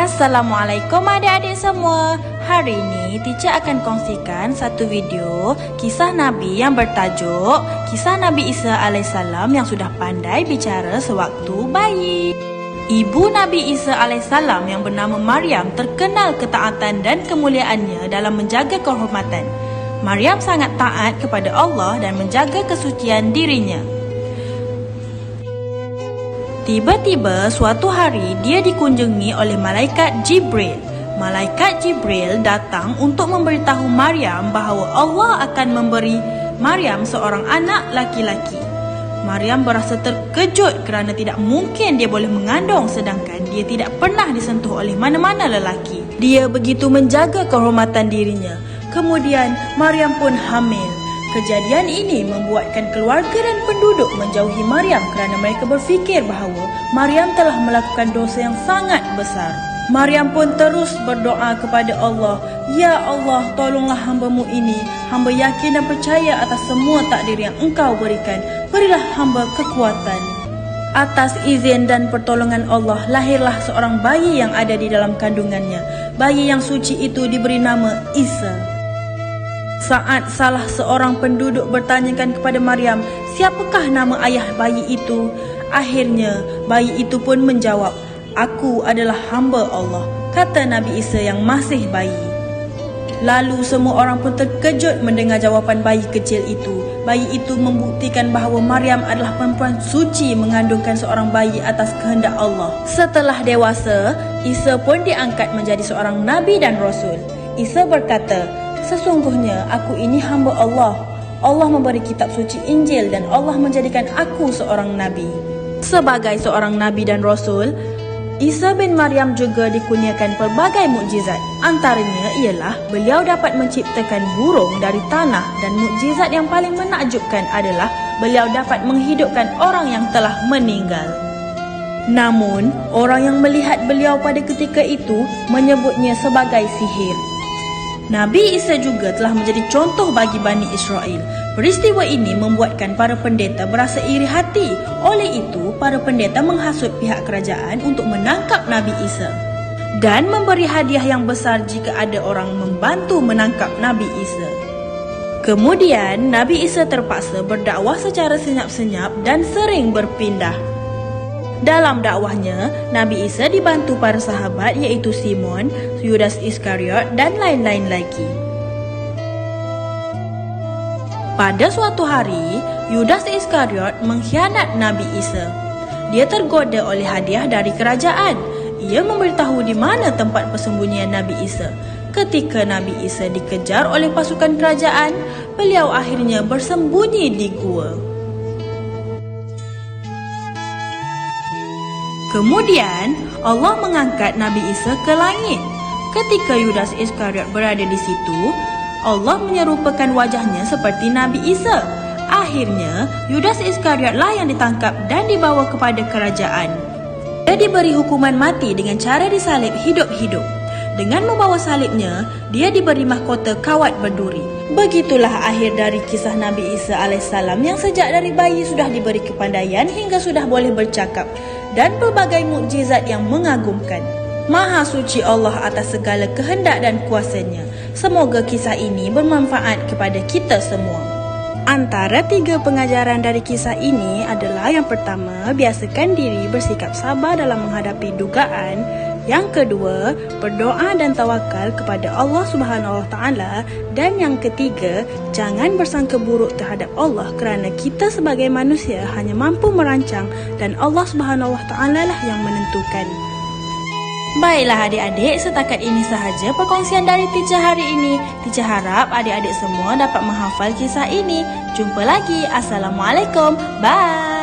Assalamualaikum adik-adik semua. Hari ini teacher akan kongsikan satu video kisah Nabi yang bertajuk Kisah Nabi Isa AS yang sudah pandai bicara sewaktu bayi. Ibu Nabi Isa AS yang bernama Maryam terkenal ketaatan dan kemuliaannya dalam menjaga kehormatan. Maryam sangat taat kepada Allah dan menjaga kesucian dirinya. Tiba-tiba suatu hari dia dikunjungi oleh malaikat Jibril. Malaikat Jibril datang untuk memberitahu Maryam bahawa Allah akan memberi Maryam seorang anak laki-laki. Maryam berasa terkejut kerana tidak mungkin dia boleh mengandung sedangkan dia tidak pernah disentuh oleh mana-mana lelaki. Dia begitu menjaga kehormatan dirinya. Kemudian Maryam pun hamil. Kejadian ini membuatkan keluarga dan penduduk menjauhi Maryam kerana mereka berfikir bahawa Maryam telah melakukan dosa yang sangat besar. Maryam pun terus berdoa kepada Allah, "Ya Allah, tolonglah hamba-Mu ini. Hamba yakin dan percaya atas semua takdir yang Engkau berikan. Berilah hamba kekuatan." Atas izin dan pertolongan Allah, lahirlah seorang bayi yang ada di dalam kandungannya. Bayi yang suci itu diberi nama Isa. Saat salah seorang penduduk bertanyakan kepada Maryam, siapakah nama ayah bayi itu? Akhirnya, bayi itu pun menjawab, "Aku adalah hamba Allah," kata Nabi Isa yang masih bayi. Lalu semua orang pun terkejut mendengar jawapan bayi kecil itu. Bayi itu membuktikan bahawa Maryam adalah perempuan suci mengandungkan seorang bayi atas kehendak Allah. Setelah dewasa, Isa pun diangkat menjadi seorang nabi dan rasul. Isa berkata, "Sesungguhnya aku ini hamba Allah. Allah memberi kitab suci Injil dan Allah menjadikan aku seorang nabi." Sebagai seorang nabi dan rasul, Isa bin Maryam juga dikurniakan pelbagai mukjizat. Antaranya ialah beliau dapat menciptakan burung dari tanah dan mukjizat yang paling menakjubkan adalah beliau dapat menghidupkan orang yang telah meninggal. Namun, orang yang melihat beliau pada ketika itu menyebutnya sebagai sihir. Nabi Isa juga telah menjadi contoh bagi Bani Israel. Peristiwa ini membuatkan para pendeta berasa iri hati. Oleh itu, para pendeta menghasut pihak kerajaan untuk menangkap Nabi Isa dan memberi hadiah yang besar jika ada orang membantu menangkap Nabi Isa. Kemudian, Nabi Isa terpaksa berdakwah secara senyap-senyap dan sering berpindah. Dalam dakwahnya, Nabi Isa dibantu para sahabat iaitu Simon, Yudas Iskariot dan lain-lain lagi. Pada suatu hari, Yudas Iskariot mengkhianat Nabi Isa. Dia tergoda oleh hadiah dari kerajaan. Ia memberitahu di mana tempat persembunyian Nabi Isa. Ketika Nabi Isa dikejar oleh pasukan kerajaan, beliau akhirnya bersembunyi di gua. Kemudian, Allah mengangkat Nabi Isa ke langit. Ketika Yudas Iskariot berada di situ, Allah menyerupakan wajahnya seperti Nabi Isa. Akhirnya, Yudas Iskariotlah yang ditangkap dan dibawa kepada kerajaan. Dia diberi hukuman mati dengan cara disalib hidup-hidup. Dengan membawa salibnya, dia diberi mahkota kawat berduri. Begitulah akhir dari kisah Nabi Isa AS yang sejak dari bayi sudah diberi kepandaian hingga sudah boleh bercakap dan pelbagai mukjizat yang mengagumkan. Maha suci Allah atas segala kehendak dan kuasanya. Semoga kisah ini bermanfaat kepada kita semua. Antara 3 pengajaran dari kisah ini adalah yang pertama, biasakan diri bersikap sabar dalam menghadapi dugaan. Yang kedua, berdoa dan tawakal kepada Allah Subhanahu Wa Taala. Dan yang ketiga, jangan bersangka buruk terhadap Allah kerana kita sebagai manusia hanya mampu merancang dan Allah Subhanahu Wa Taala lah yang menentukan. Baiklah adik-adik, setakat ini sahaja perkongsian dari teacher hari ini. Teacher harap adik-adik semua dapat menghafal kisah ini. Jumpa lagi. Assalamualaikum. Bye.